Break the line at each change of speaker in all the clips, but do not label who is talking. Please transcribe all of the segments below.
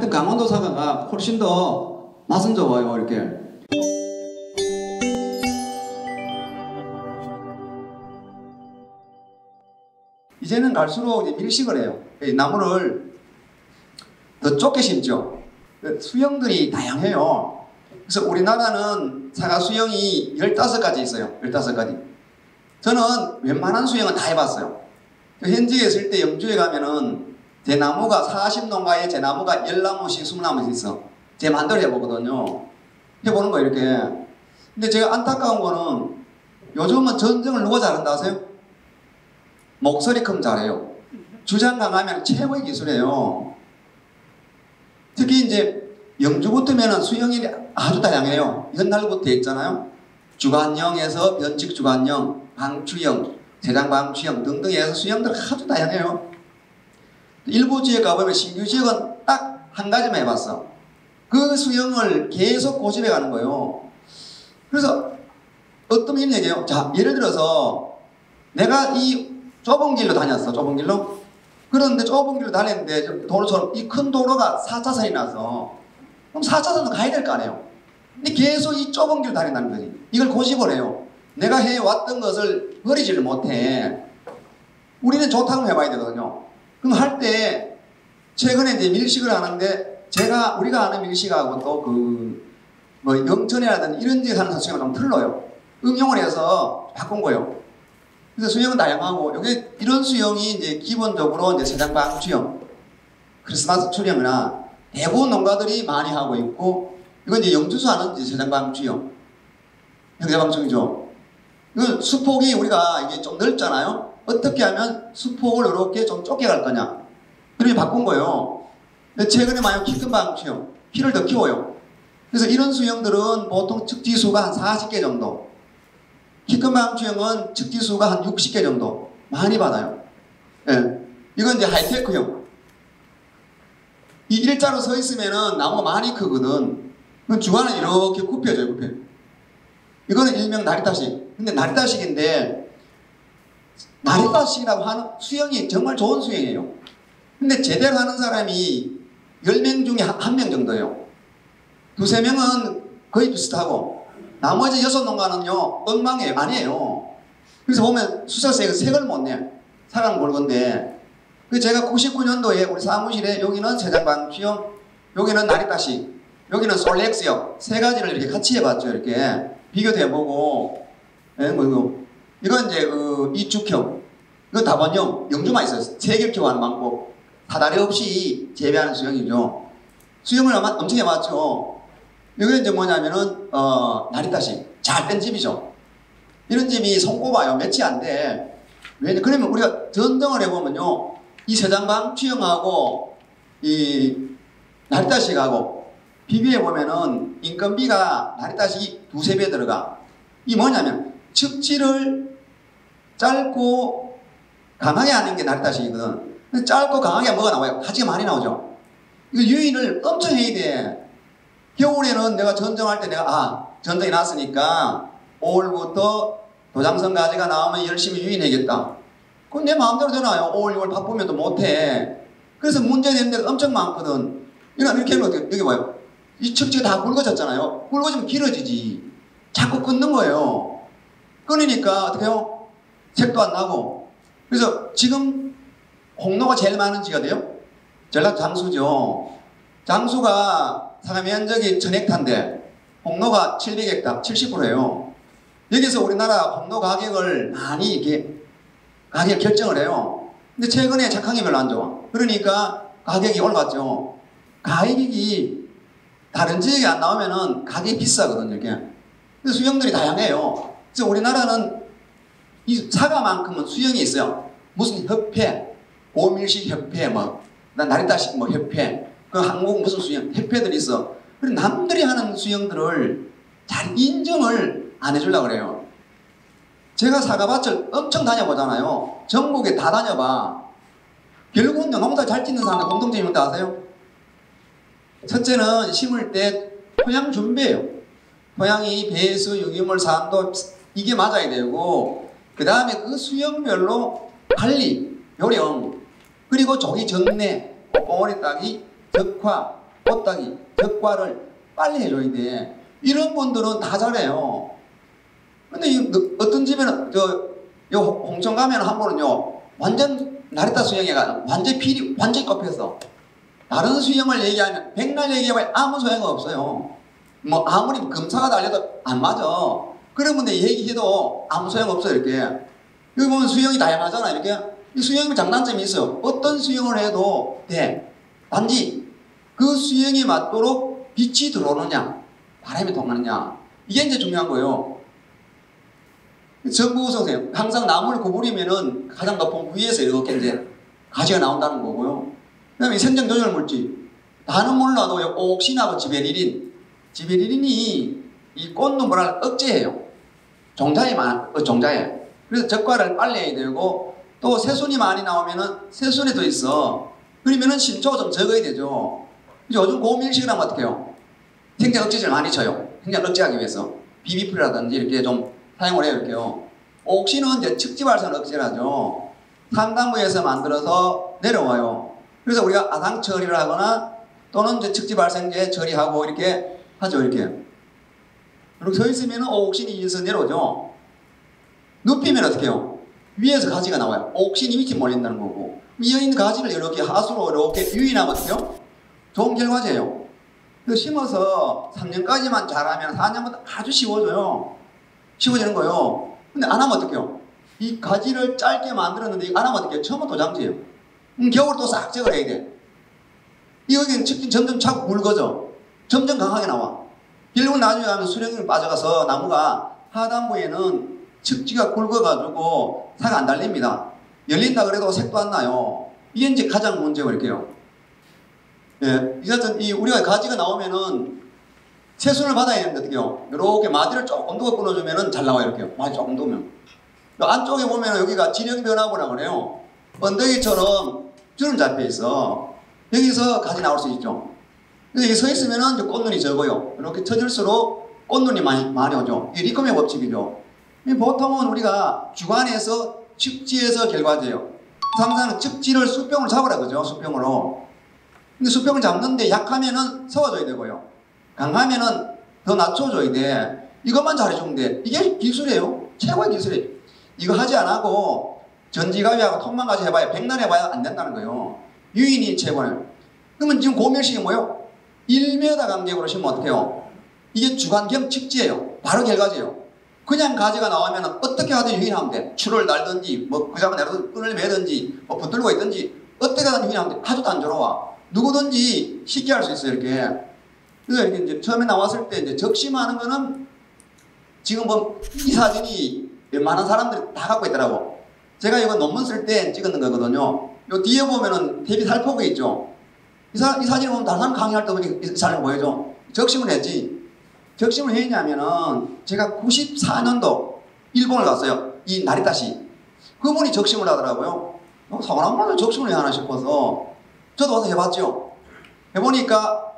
하여튼 강원도 사과가 훨씬 더 맛은 좋아요. 이렇게. 이제는 갈수록 이제 밀식을 해요. 나무를 더 좁게 심죠. 수형들이 다양해요. 그래서 우리나라는 사과 수형이 15가지 있어요. 15가지. 저는 웬만한 수형은 다 해봤어요. 현지에 있을 때 영주에 가면은 제 나무가 40농가에 제 나무가 10나무씩 20나무씩 있어. 제 마음대로 해보거든요. 해보는 거예요, 이렇게. 근데 제가 안타까운 거는 요즘은 전쟁을 누가 잘한다 아세요? 목소리 큼 잘해요. 주장 강하면 최고의 기술이에요. 특히 이제 영주부터면은 수형이 아주 다양해요. 옛날부터 있잖아요. 주관형에서 변칙 주관형, 방추형, 세장 방추형 등등 해서 수형들 아주 다양해요. 일부 지역 가보면 신규 지역은 딱 한 가지만 해봤어. 그 수형을 계속 고집해 가는 거예요. 그래서 어떤 이런 얘기예요. 자, 예를 들어서 내가 이 좁은 길로 다녔어. 좁은 길로. 그런데 좁은 길로 다녔는데 도로처럼 이 큰 도로가 4차선이 나서 그럼 4차선도 가야 될 거 아니에요. 근데 계속 이 좁은 길로 다닌다는 거지. 이걸 고집을 해요. 내가 해왔던 것을 버리지를 못해. 우리는 좋다고 해봐야 되거든요. 그럼 할 때 최근에 이제 밀식을 하는데 우리가 아는 밀식하고 또 뭐 영천이라든지 이런 데 사는 수형은 좀 틀려요. 응용을 해서 바꾼 거예요. 그래서 수형은 다양하고 여기 이런 수형이 이제 기본적으로 이제 세장방 수형, 크리스마스 출형이나 대부분 농가들이 많이 하고 있고 이건 이제 영주수 하는 이제 세장방 수형, 형제방충이죠. 이건 수폭이 우리가 이게 좀 넓잖아요. 어떻게 하면 수폭을 이렇게 좀 좁게 갈 거냐. 그렇게 바꾼 거예요. 근데 최근에 많이 키 큰 방수형, 키를 더 키워요. 그래서 이런 수형들은 보통 측지수가 한 40개 정도. 키 큰 방수형은 측지수가 한 60개 정도. 많이 받아요. 예. 이건 이제 하이테크형. 이 일자로 서 있으면은 나무가 많이 크거든. 그 주관은 이렇게 굽혀져요, 굽혀. 이거는 일명 나리타식. 근데 나리타식인데, 나리타식이라고 하는 수형이 정말 좋은 수형이에요. 근데 제대로 하는 사람이 10명 중에 1명 정도예요. 2~3명은 거의 비슷하고, 나머지 6농가는요, 엉망이에요. 아니에요. 그래서 보면 수석색은 색을 못 내. 사람 골건데. 그 제가 99년도에 우리 사무실에 여기는 세장방 수형, 여기는 나리타식, 여기는 솔렉스형, 3가지를 이렇게 같이 해봤죠. 이렇게. 비교도 해보고, 이건 이제 이축형, 이건 다번형, 영주만 있어요. 3개를 키워하는 방법. 사다리 없이 재배하는 수형이죠. 수형을 엄청 해봤죠. 이게 이제 뭐냐면은, 나리타식. 잘 된 집이죠. 이런 집이 손꼽아요. 몇이 안 돼. 그러면 우리가 전등을 해보면요. 이 세장방 수형하고, 이 나리타식하고 비교해보면은 인건비가 나리타식이 2~3배 들어가. 이 뭐냐면, 측지를 짧고 강하게 하는 게 나리타식이거든. 짧고 강하게 뭐가 나와요? 가지가 많이 나오죠. 이거 유인을 엄청 해야 돼. 겨울에는 내가 전정할 때 전정이 났으니까 5월부터 도장성 가지가 나오면 열심히 유인해야겠다. 그건 내 마음대로 되나요? 5월, 6월 바쁘면 또 못해. 그래서 문제되는 데가 엄청 많거든. 이렇게 하면 어떻게, 여기 봐요. 이 측지가 다 굵어졌잖아요. 굵어지면 길어지지. 자꾸 끊는 거예요. 끊으니까 어떻게 해요? 색도 안 나고. 그래서 지금 홍로가 제일 많은 지가 돼요? 전라도 장수죠. 장수가 사람 면적이 1000헥타인데 홍로가 700헥타, 70%예요. 여기서 우리나라 홍로 가격을 많이 이렇게 가격 결정을 해요. 근데 최근에 작황이 별로 안 좋아. 그러니까 가격이 올랐죠. 가격이 다른 지역에 안 나오면은 가격이 비싸거든요. 이렇게. 그래서 수형들이 다양해요. 그래서 우리나라는 이 사과만큼은 수형이 있어요. 무슨 협회, 고밀식 협회, 나리타식 협회, 그 한국 무슨 수형, 협회들이 있어. 그리고 남들이 하는 수형들을 잘 인정을 안 해주려고 그래요. 제가 사과밭을 엄청 다녀보잖아요. 전국에 다 다녀봐. 결국은 농사 잘 짓는 사람들 공통점이 뭔지 아세요? 첫째는 심을 때 토양 준비예요. 토양이 배수, 유기물, 산도 이게 맞아야 되고, 그 다음에 그 수형별로 관리, 요령, 그리고 조기 정내, 꽁오리 따기, 적화, 꽃따기, 벽과를 빨리 해줘야 돼. 이런 분들은 다 잘해요. 근데 어떤 집에는 요 홍천 가면 한 번은요 완전 나랬다 수영회가 완전 필이 완전 꼽혀서 다른 수영을 얘기하면 백날 얘기해봐야 아무 소용이 없어요. 뭐 아무리 검사가 달려도 안 맞아. 그런 분들 얘기해도 아무 소용 없어요. 이렇게 여기 보면 수영이 다양하잖아. 이렇게 이 수영이 장단점이 있어요. 어떤 수영을 해도 돼. 단지 그 수영에 맞도록 빛이 들어오느냐 바람이 통하느냐 이게 이제 중요한 거예요. 전부 보세요. 항상 나무를 구부리면은 가장 높은 위에서 이렇게 이제 가지가 나온다는 거고요. 그 다음에 생장 조절 물질. 다는 몰라도 옥신하고 지베리린이 이 꽃눈물을 억제해요. 종자에. 그래서 적과를 빨리 해야 되고 또 새순이 많이 나오면은 새순이 더 있어. 그러면은 신초가 좀 적어야 되죠. 요즘 고밀식을 하면 어떻게 해요? 생장 억제제를 많이 쳐요. 생장 억제하기 위해서. 비비풀이라든지 이렇게 좀 사용을 해요. 이렇게요. 옥신은 이제 측지 발산 억제를 하죠. 상단부에서 만들어서 내려와요. 그래서 우리가 아상 처리를 하거나 또는 이제 측지 발생제 처리하고 이렇게 하죠. 이렇게 서 있으면 옥신이 위에서 내려오죠. 눕히면 어떻게 해요? 위에서 가지가 나와요. 옥신이 밑에 몰린다는 거고. 이어있는 가지를 이렇게 하수로 이렇게 유인하면 어떻게 해요? 좋은 결과제예요. 그래서 심어서 3년까지만 잘하면 4년부터 아주 쉬워져요. 쉬워지는 거예요. 근데 안 하면 어떡해요? 이 가지를 짧게 만들었는데 안 하면 어떡해요? 처음은 도장지예요. 겨울 또 싹 제거를 해야 돼. 여기는 측진 점점 차고 굵어져. 점점 강하게 나와. 결국 나중에 가면 수령이 빠져가서 나무가 하단부에는 측지가 굵어가지고 사가 안 달립니다. 열린다 그래도 색도 안 나요. 이게 이제 가장 문제고 이렇게요. 예, 우리가 가지가 나오면은 새순을 받아야 되는데 어떻게요? 이렇게 마디를 조금 더 끊어주면은 잘 나와요. 이렇게요. 마디 조금 더면. 안쪽에 보면 여기가 진영변화구라고 그래요. 번데기처럼 주름 잡혀 있어. 여기서 가지 나올 수 있죠. 그래서 여기 서 있으면은 이제 꽃눈이 적어요. 이렇게 쳐질수록 꽃눈이 많이 오죠. 이게 리컴의 법칙이죠. 보통은 우리가 주관에서 측지에서 결과제요. 항상 측지를 수평으로 잡으라 그죠. 수평으로. 근데 수평을 잡는데 약하면은 세워줘야 되고요. 강하면은 더 낮춰줘야 돼. 이것만 잘해주면 돼. 이게 기술이에요. 최고의 기술이에요. 이거 하지 안 하고 전지가위하고 톱만까지 해봐야 백날 해봐야 안 된다는 거예요. 유인이 최고예요. 그러면 지금 고밀식이 뭐예요? 1m 간격으로 심으면 어떡해요? 이게 주관 겸 측지예요. 바로 결과지예요. 그냥 가지가 나오면 어떻게 하든 유인하면 돼. 줄을 달든지 뭐 그자가 내려서 끈을 매든지 뭐 붙들고 있든지 어떻게 하든 유인하면 돼. 아주 단조로워. 누구든지 쉽게 할 수 있어요. 이렇게. 그래서 이렇게 이제 처음에 나왔을 때 이제 적심하는 거는 지금 뭐 이 사진이 많은 사람들이 다 갖고 있더라고. 제가 이거 논문 쓸 때 찍은 거거든요. 요 뒤에 보면은 대비 살포구 있죠. 이 사진을 보면 다른 사람 강의할 때 보니 이 사진을 보여줘. 적심을 했지. 적심을 했냐면은 제가 94년도 일본을 갔어요. 이 나리타시. 그분이 적심을 하더라고요. 사람마다 적심을 하나 싶어서 저도 와서 해봤죠. 해보니까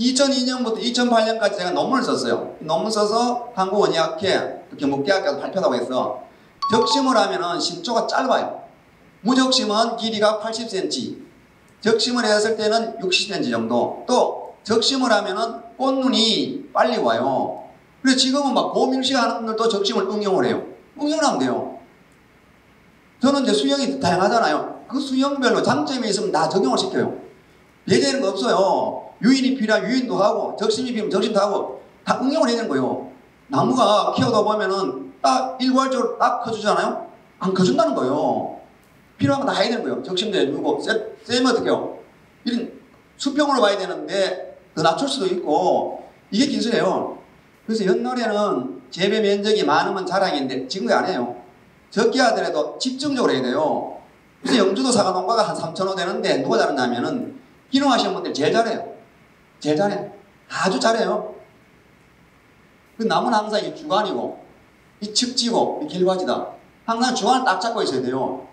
2002년부터 2008년까지 제가 논문을 썼어요. 논문 써서 한국원의학회 경북대학교에서 발표하고 해서 적심을 하면은 신초가 짧아요. 무적심은 길이가 80cm, 적심을 했을 때는 60cm 정도. 또 적심을 하면은 꽃눈이 빨리 와요. 그래서 지금은 막 고밀식 하는 분들도 적심을 응용을 해요. 응용을 하면 돼요. 저는 이제 수영이 다양하잖아요. 그 수영별로 장점이 있으면 다 적용을 시켜요. 배제되는 거 없어요. 유인이 필요하면 유인도 하고 적심이 필요하면 적심도 하고 다 응용을 해야 되는 거예요. 나무가 키워다 보면은 딱 일괄적으로 딱 커주잖아요. 안 커준다는 거예요. 필요한 거 다 해야 되는 거예요. 적심도 해주고 쌤은 어떻게 해요? 이런 수평으로 봐야 되는데 더 낮출 수도 있고 이게 기술이에요. 그래서 옛날에는 재배 면적이 많으면 자랑인데 지금 안 해요. 적게 하더라도 집중적으로 해야 돼요. 그래서 영주도 사과 농가가 한 3,000호 되는데 누가 잘하냐면은 기농하시는 분들 제일 잘해요. 제일 잘해. 아주 잘해요. 그 나무는 항상 이 주관이고 이 측지고 이 길과지다. 항상 주관을 딱 잡고 있어야 돼요.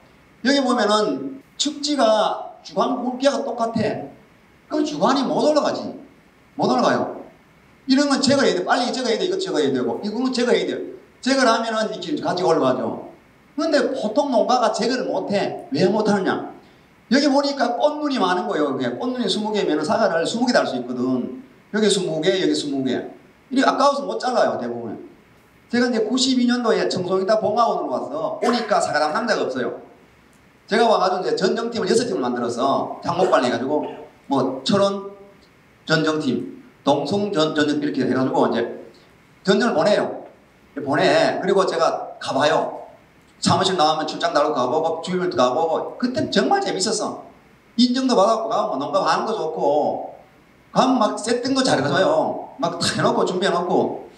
여기 보면은 측지가 주관 굵기가 똑같아. 그럼 주관이 못 올라가지. 못 올라가요. 이런 건 제거해야 돼. 빨리 제거해야 돼. 이거 제거해야 되고 이거는 제거해야 돼요. 제거를 하면은 이 가지가 올라가죠. 그런데 보통 농가가 제거를 못해. 왜 못하느냐? 여기 보니까 꽃눈이 많은 거예요. 꽃눈이 20개면 사과를 20개 달 수 있거든. 여기 20개, 여기 20개. 이게 아까워서 못 잘라요, 대부분. 제가 이제 92년도에 청송이다 봉화원으로 와서 오니까 사과 담당자가 없어요. 제가 와가지고 이제 전정팀을 6팀을 만들어서 장목발 해가지고 뭐 철원 전정팀, 동송 전정 이렇게 해가지고 이제 전정을 보내요. 보내. 그리고 제가 가봐요. 사무실 나오면 출장 나가고 가보고 주일도 가보고 그때 정말 재밌었어. 인정도 받았고 가면 농가 하는 거 좋고 가면 막 세팅도 잘해줘요. 막 다 해놓고 준비해놓고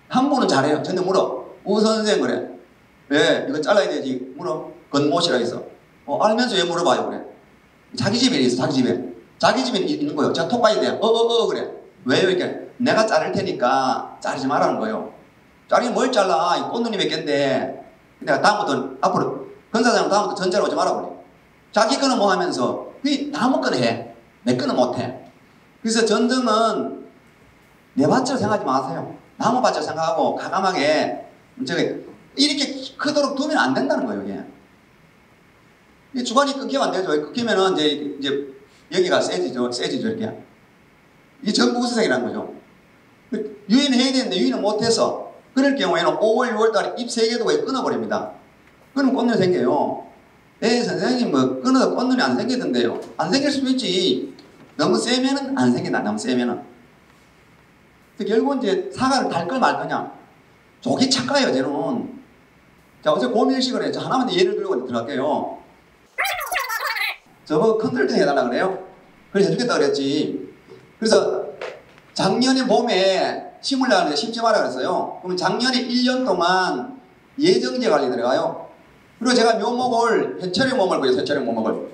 한 분은 잘해요. 전혀 물어. 우 선생 그래. 왜 이거 잘라야 되지? 물어. 건못이라 해서. 알면서 왜 물어봐요 그래. 자기 집에 있어. 자기 집에. 자기 집에 있는 거예요. 제가 톡 봐야 돼요. 그래. 왜요? 이렇게 내가 자를 테니까 자르지 말라는 거예요. 자르면 뭘 잘라? 이 꽃눈이 몇 갠데. 내가 다음부터 앞으로 건사장 다음부터 전자로 오지 말라고 그래. 자기 거는 뭐 하면서 나무 거는 해. 내 거는 못 해. 그래서 전등은 내 밭을 생각하지 마세요. 나무 밭을 생각하고 가감하게 이렇게 크도록 두면 안 된다는 거예요. 이게. 이 주관이 끊기면 안 되죠. 끊기면은 이제 여기가 세지죠. 이렇게. 이게 전부 우수생이라는 거죠. 유인해야 되는데 유인을 못해서 그럴 경우에는 5월, 6월 달에 잎 3개도 끊어버립니다. 그럼 꽃눈이 생겨요. 선생님 뭐 끊어도 꽃눈이 안 생기던데요. 안 생길 수도 있지. 너무 세면은 안 생긴다. 너무 세면은. 결국은 이제 사과를 달 걸 말 거냐. 저기 착가예요, 쟤는. 자, 어제 고민식을 해요. 하나만 예를 들고 들어갈게요. 저거 컨설팅 해달라 그래요. 그래서 해주겠다 그랬지. 그래서 작년에 봄에 심으려고 심지 마라 그랬어요. 그러면 작년에 1년 동안 예정제 관리 들어가요. 그리고 제가 묘목을 해철형 묘목을 구해서 해철형 묘목을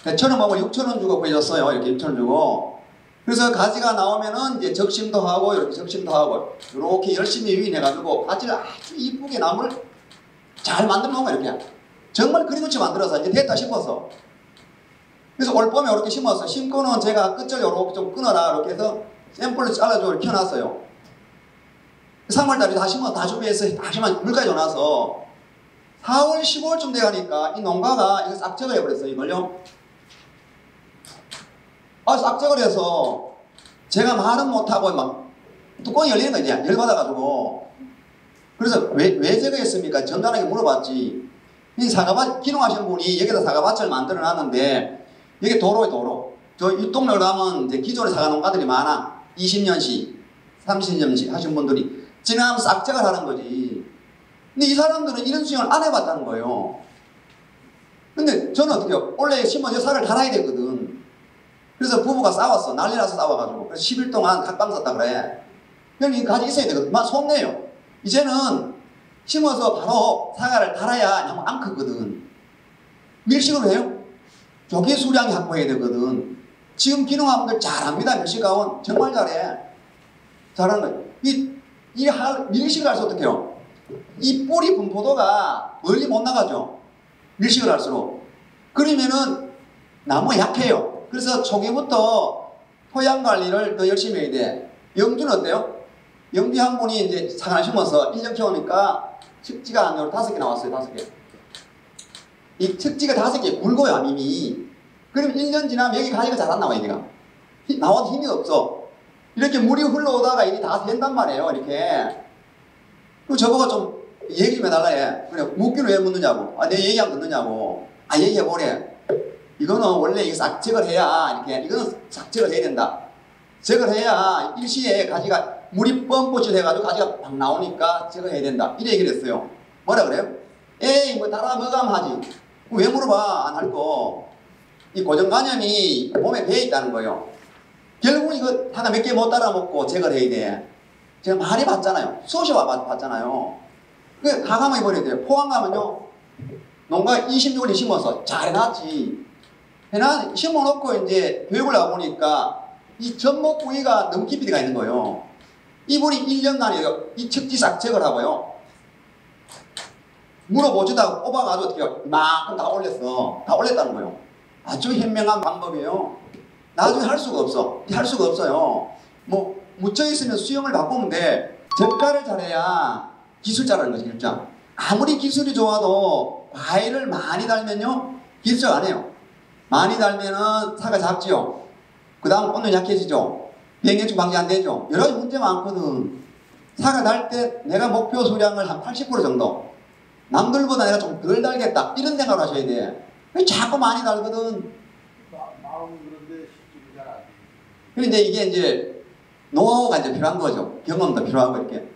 6,000원 주고 구해줬어요. 이렇게 6,000원 주고. 그래서 가지가 나오면은 이제 적심도 하고 이렇게 적심도 하고 이렇게 열심히 유인해가지고 가지를 아주 이쁘게 나무를 잘 만들어 놓은 거예요. 이렇게 정말 그림같이 만들어서 이제 됐다 싶어서. 그래서 올 봄에 이렇게 심어서 심고는 제가 끝을 이렇게 좀 끊어라 이렇게 해서 샘플을 잘라줘 이렇게 켜놨어요. 3월달에 다 심어 다 준비해서 다시 물까지 줘놔서 4월 15일쯤 돼가니까 이 농가가 이거 싹적을 해버렸어요. 이걸요. 싹적을 해서 제가 말은 못하고 막 뚜껑이 열리는 거 이제 열받아가지고. 그래서 왜 제거했습니까? 전단하게 물어봤지. 이 사과밭 기농하신 분이 여기다 사과밭을 만들어 놨는데 여기 도로에 저 이 동네를 가면 이제 기존의 사과 농가들이 많아. 20년씩 30년씩 하신 분들이 지나가면 싹적을 하는 거지. 근데 이 사람들은 이런 수영을 안 해봤다는 거예요. 근데 저는 어떻게 해요? 원래 심어서 살을 달아야 되거든. 그래서 부부가 싸웠어. 난리 나서 싸워가지고. 그래서 10일 동안 각방 썼다 그래. 그럼 이 가지 있어야 되거든. 막 속내요. 이제는 심어서 바로 사과를 달아야 너무 안 크거든. 밀식으로 해요. 조개 수량이 확보해야 되거든. 지금 기농학원들 잘합니다. 밀식학원 정말 잘해. 잘하는 거예요. 밀식을 할 수 어떻게 해요? 이 뿌리 분포도가 멀리 못 나가죠. 밀식을 할수록. 그러면은 나무가 약해요. 그래서 초기부터 토양 관리를 더 열심히 해야 돼. 영주는 어때요? 영주 한 분이 이제 사과를 심어서 1년 키우니까 측지가 한 5개 나왔어요. 5개. 이 측지가 5개 굵어요. 이미. 그럼 1년 지나면 여기 가지가 잘 안 나와. 얘가. 나와도 힘이 없어. 이렇게 물이 흘러오다가 이게 다 샌단 말이에요. 이렇게. 그리고 저보고 좀 얘기 좀 해달라 해. 그래, 묻기는 왜 묻느냐고. 내 얘기하면 듣느냐고. 얘기해보래. 이거는 원래 이거 싹적을 해야, 이거는 싹적을 해야 된다. 적을 해야 일시에 가지가 물이 뻥뻥질 해가지고 가지가 막 나오니까 적을 해야 된다. 이래 얘기를 했어요. 뭐라 그래요? 에이, 뭐 따라 먹으면 하지. 왜 물어봐? 안 할 거. 이 고정관념이 몸에 배어있다는 거예요. 결국은 이거 하나 몇 개 못 따라 먹고 적을 해야 돼. 제가 많이 봤잖아요. 수없이 봤잖아요. 그 가감하게 버려야 돼요. 포항 가면요. 농가 26일 심어서 잘 해놨지. 심어놓고 이제 교육을 가보니까 이 전목 부위가 너무 깊이 들어가 있는 거예요. 이분이 1년간에 이 척지 싹적을 하고요. 물어보지다가 뽑아가지고 어떻게 이만큼 다 올렸어. 다 올렸다는 거예요. 아주 현명한 방법이에요. 나중에 할 수가 없어. 할 수가 없어요. 뭐 묻혀있으면 수영을 바꾸면 돼. 적가를 잘해야 기술자라는 거지. 기술자. 아무리 기술이 좋아도 과일을 많이 달면요 길적 안 해요. 많이 달면은 사가 작지요. 그 다음 꽃눈 약해지죠. 병해충 방지 안 되죠. 여러 가지 문제 많거든. 사가 달 때 내가 목표 수량을 한 80% 정도. 남들보다 내가 좀 덜 달겠다. 이런 생각을 하셔야 돼. 왜 자꾸 많이 달거든.
마음은 그런데 실질이 잘 안 돼.
그런데 이게 이제 노하우가 이제 필요한 거죠. 경험도 필요하고 이렇게.